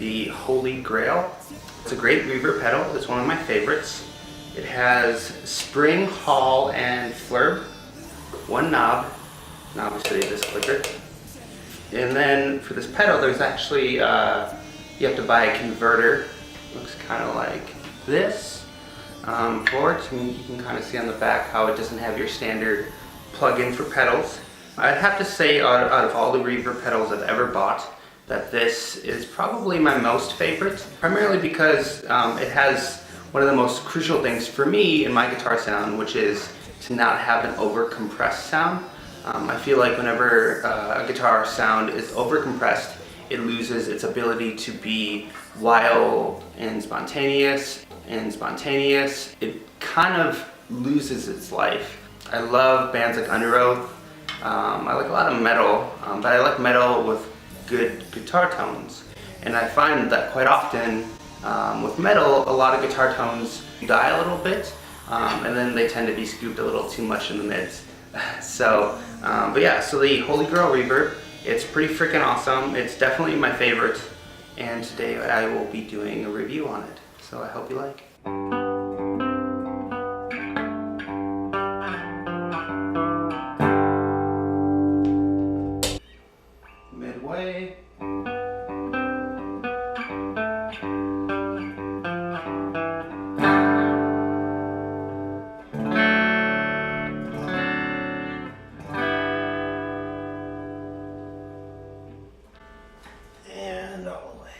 the Holy Grail. It's a great reverb pedal. It's one of my favorites. It has spring, hall, and flurb. One knob, and obviously this clicker. And then for this pedal, there's actually, you have to buy a converter. Looks kind of like this for it. And you can kind of see on the back how it doesn't have your standard plug-in for pedals. I'd have to say out of all the reverb pedals I've ever bought, that this is probably my most favorite, primarily because it has one of the most crucial things for me in my guitar sound, which is to not have an over-compressed sound. I feel like whenever a guitar sound is over-compressed, it loses its ability to be wild and spontaneous. It kind of loses its life. I love bands like Under Oath. I like a lot of metal, but I like metal with good guitar tones. And I find that quite often with metal, a lot of guitar tones die a little bit, and then they tend to be scooped a little too much in the mids. So, but yeah, so the Holy Grail reverb, it's pretty freaking awesome. It's definitely my favorite, and today I will be doing a review on it. So I hope you like. Midway. And all the way.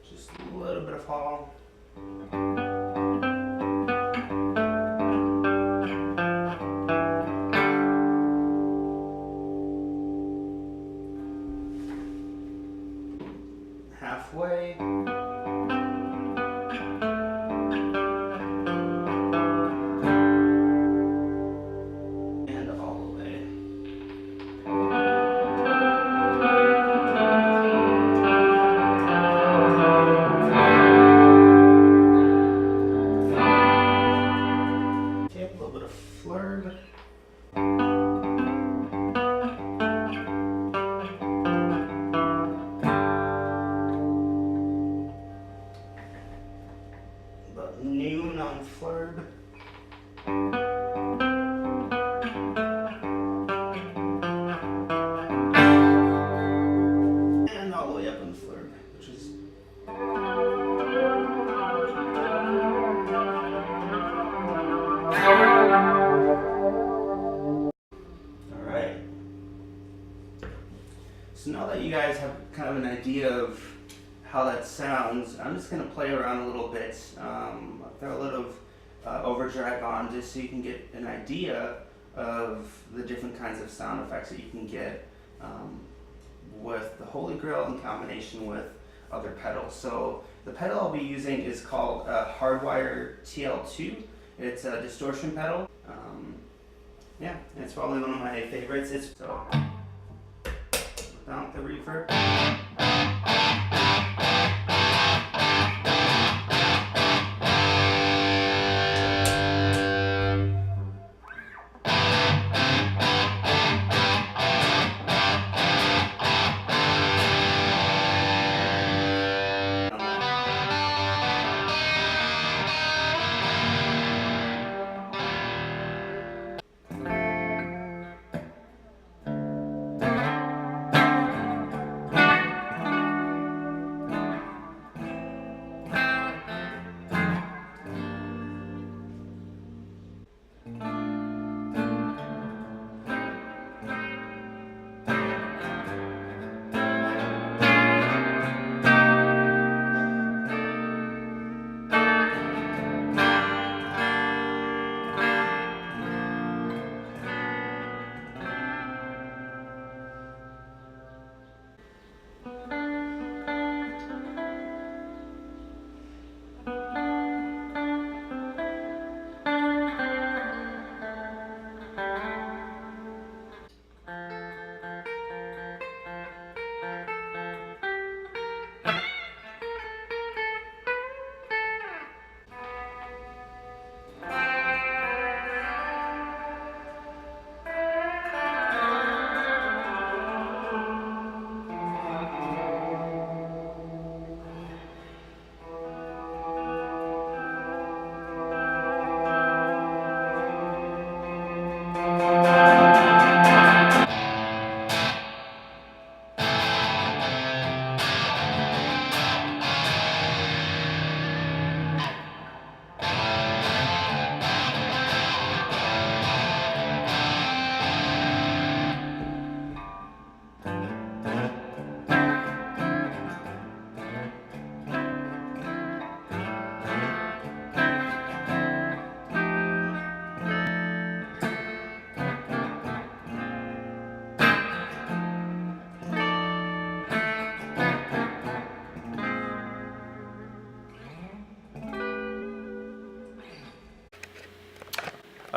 Just a little bit of fall. Halfway. And all the way. Okay, a little bit of flurb. About noon on flurb. And all the way up on flurb, which is alright. So now that you guys have kind of an idea of how that sounds, I'm just going to play around a little bit. I'll throw a little overdrive on just so you can get an idea of the different kinds of sound effects that you can get with the Holy Grail in combination with other pedals. So the pedal I'll be using is called Hardwire TL-2. It's a distortion pedal. Yeah, and it's probably one of my favorites. It's so without the reverb.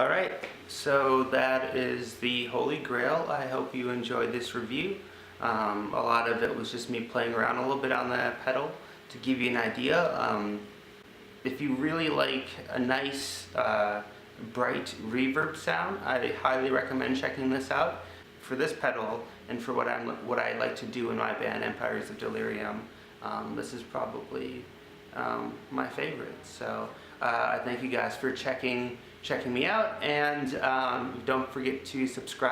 Alright, so that is the Holy Grail. I hope you enjoyed this review. A lot of it was just me playing around a little bit on the pedal to give you an idea. If you really like a nice bright reverb sound, I highly recommend checking this out. For this pedal and for what I like to do in my band Empires of Delirium, this is probably my favorite. So I thank you guys for checking me out, and don't forget to subscribe